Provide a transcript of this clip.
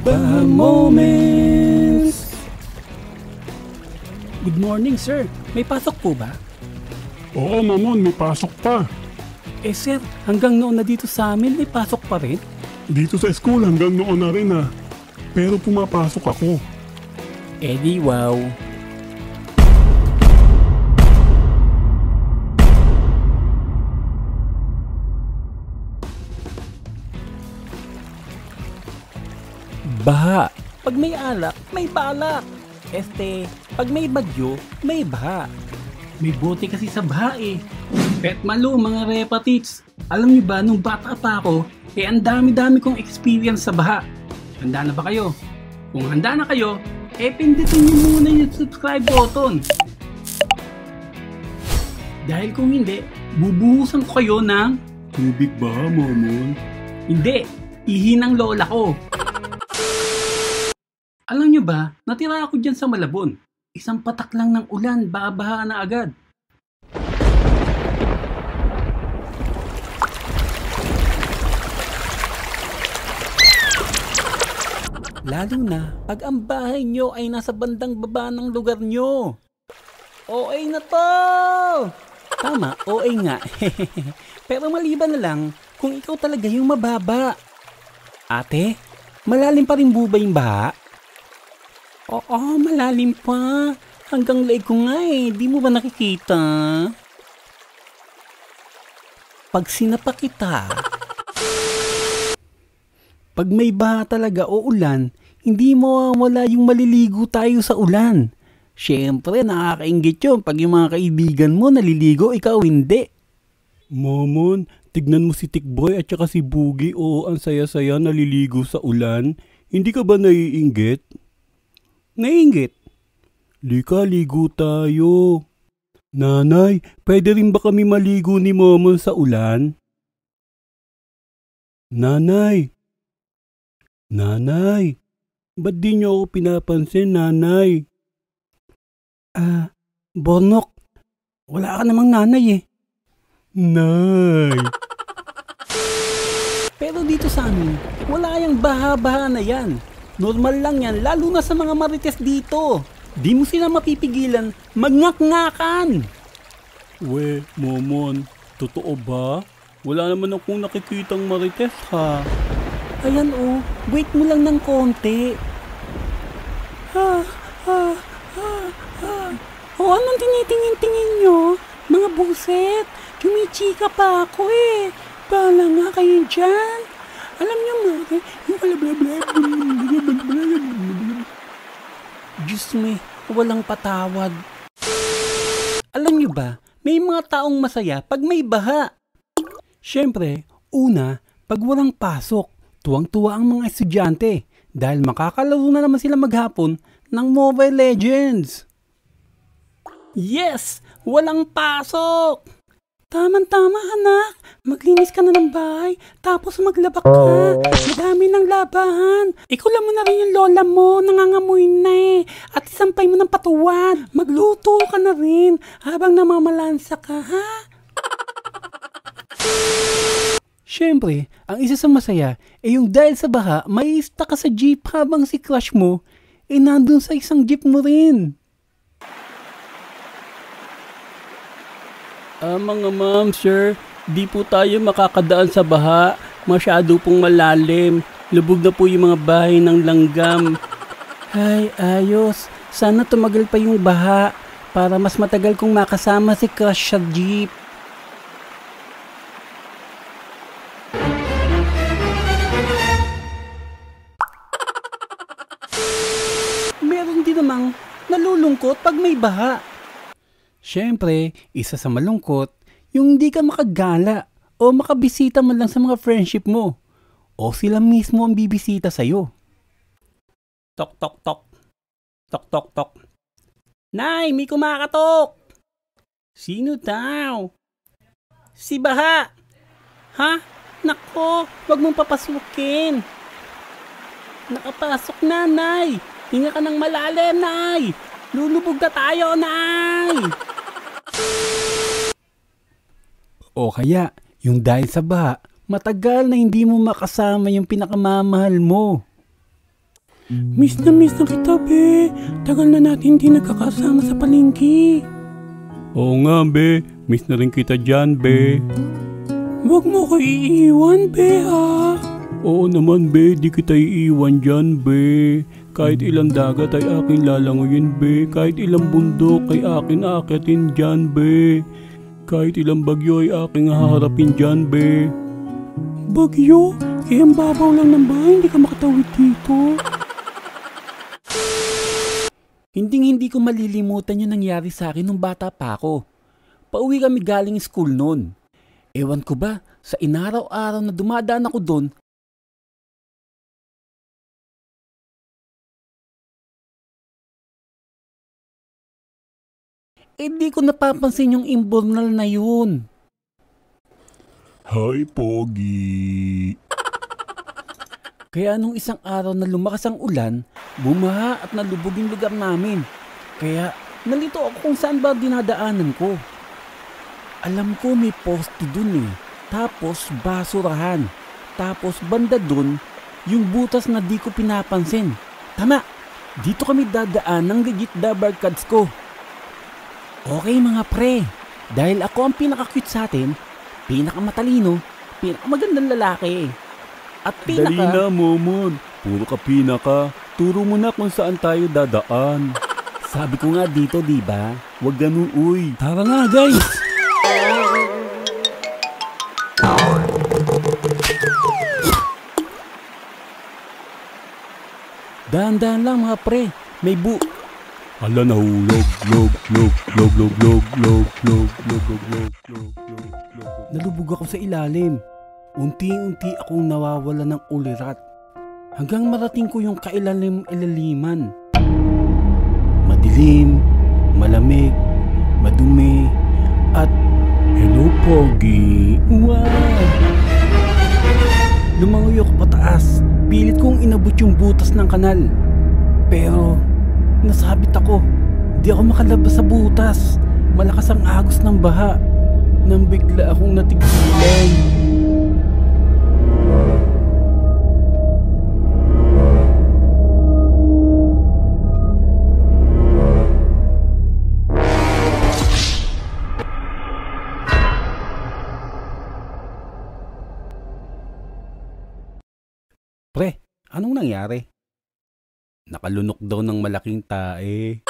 Baha Moments! Good morning, sir. May pasok po ba? Oo, Mamon, may pasok pa. Sir, hanggang noon na dito sa amin, may pasok pa rin? Dito sa school hanggang noon na rin Pero pumapasok ako. Di wow. Baha. Pag may alak, may balak. Pag may bagyo, may baha. May bote kasi sa baha Pet malo mga repatits. Alam niyo ba, nung bata pa ako, ang dami-dami kong experience sa baha. Handa na ba kayo? Kung handa na kayo, pindutin niyo muna yung subscribe button. Dahil kung hindi, bubuhusan ko kayo ng tubig baha, Momon. Hindi, ihi ng lola ko. Alam nyo ba, natira ako dyan sa Malabon. Isang patak lang ng ulan, baha na agad. Lalo na pag ang bahay nyo ay nasa bandang baba ng lugar nyo. OA na to! Tama, OA nga. Pero maliban na lang kung ikaw talaga yung mababa. Ate, malalim pa rin ba yung baha? Oo, malalim pa. Hanggang leeg ko nga di mo ba nakikita? Pag sinapa kita, pag may baha talaga o ulan, hindi mawawala yung maliligo tayo sa ulan. Siyempre, nakakainggit yun pag yung mga kaibigan mo naliligo, ikaw hindi. Momon, tignan mo si Tikboy at saka si Boogie. Oo, ang saya-saya naliligo sa ulan. Hindi ka ba naiinggit? Naiinggit? Lika, ligo tayo. Nanay, pwede rin ba kami maligo ni Momon sa ulan? Nanay, ba't di niyo ako pinapansin, nanay? Bonok, wala ka namang nanay Nay. Pero dito sa amin, wala yung baha-baha na yan. Normal lang yan, lalo na sa mga marites dito. Di mo sila mapipigilan magngak-ngakan. We, Momon, totoo ba? Wala naman akong nakikitang marites Ayan wait mo lang ng konti. Anong tinitingin-tingin nyo? Mga buset, chumichika pa ako Bahala nga kayo dyan. Alam nyo mga, Diyos me, walang patawad. Alam nyo ba, may mga taong masaya pag may baha. Siyempre, una, pag walang pasok, tuwang-tuwa ang mga estudyante dahil makakalaro na naman sila maghapon ng Mobile Legends. Yes! Walang pasok! Tama-tama anak, maglinis ka na ng bahay, tapos maglaba ka. Madami ng labahan. Ikulan mo na rin yung lola mo, nangangamoy na At isampay mo ng patuwan. Magluto ka na rin habang namamalansa ka, ha? Siyempre, ang isa sa masaya yung dahil sa baha, may ista ka sa jeep habang si crush mo, nandun sa isang jeep mo rin. Mga ma'am, sir, di po tayo makakadaan sa baha. Masyado pong malalim. Lubog na po yung mga bahay ng langgam. Ay, ayos. Sana tumagal pa yung baha para mas matagal kong makasama si crush sa jeep. Meron din namang nalulungkot pag may baha. Siyempre, isa sa malungkot, yung hindi ka makagala o makabisita man lang sa mga friendship mo. O sila mismo ang bibisita sa'yo. Tok, tok, tok. Tok, tok, tok. Nay, may kumakatok! Sino daw? Si Baha! Ha? Nako, wag mong papasukin. Nakapasok na, Nay. Hinga ka ng malalim, Nay. Lulubog na tayo, Nay. O kaya, yung dahil sa baha, matagal na hindi mo makasama yung pinakamamahal mo. Miss na kita, be. Tagal na natin hindi nagkakasama sa palengke. Oo nga, be. Miss na rin kita dyan, be. Huwag mo ko iiwan, be, ha? Oo naman, be. Di kita iiwan dyan, be. Kahit ilang dagat ay aking lalanguyin, be. Kahit ilang bundok ay akin aakyatin dyan, be. Kahit ilang bagyo ay aking haharapin dyan, be. Bagyo? Eh, ang babaw lang ng bahay, hindi ka makatawid dito. Hindi ko malilimutan yung nangyari sa akin nung bata pa ako. Pauwi kami galing school noon. Ewan ko ba, sa inaraw-araw na dumadaan ako doon, di ko napapansin yung imbornal na yun. Hi, Pogi. Kaya nung isang araw na lumakas ang ulan, bumaha at nalubog yung lugar namin. Kaya nalito ako kung saan ba dinadaanan ko. Alam ko may poste dun eh. Tapos basurahan. Tapos banda dun, yung butas na di ko pinapansin. Tama, dito kami dadaan ng legit da barkads ko. Okay mga pre, dahil ako ang pinaka-cute sa atin, pinaka-matalino, pinaka-magandang lalaki. At Dali na, Momon. Puro ka pinaka. Turo mo na kung saan tayo dadaan. Sabi ko nga dito, diba? Huwag ganun, uy. Tara nga, guys! Dahan-dahan lang mga pre. May Ala, nahulog. Nalubog ako sa ilalim. Unti-unti akong nawawala ng ulirat. Hanggang marating ko yung kailalim-ilaliman. Madilim, malamig, madumi, at hello, Pogi. Wow! Lumangoy ako pataas. Pilit kong inabot yung butas ng kanal. Pero nasabit ako. Di ako makalabas sa butas. Malakas ang agos ng baha. Nang bigla akong natigilan. Pre, anong nangyari? Nakalunok daw ng malaking tae.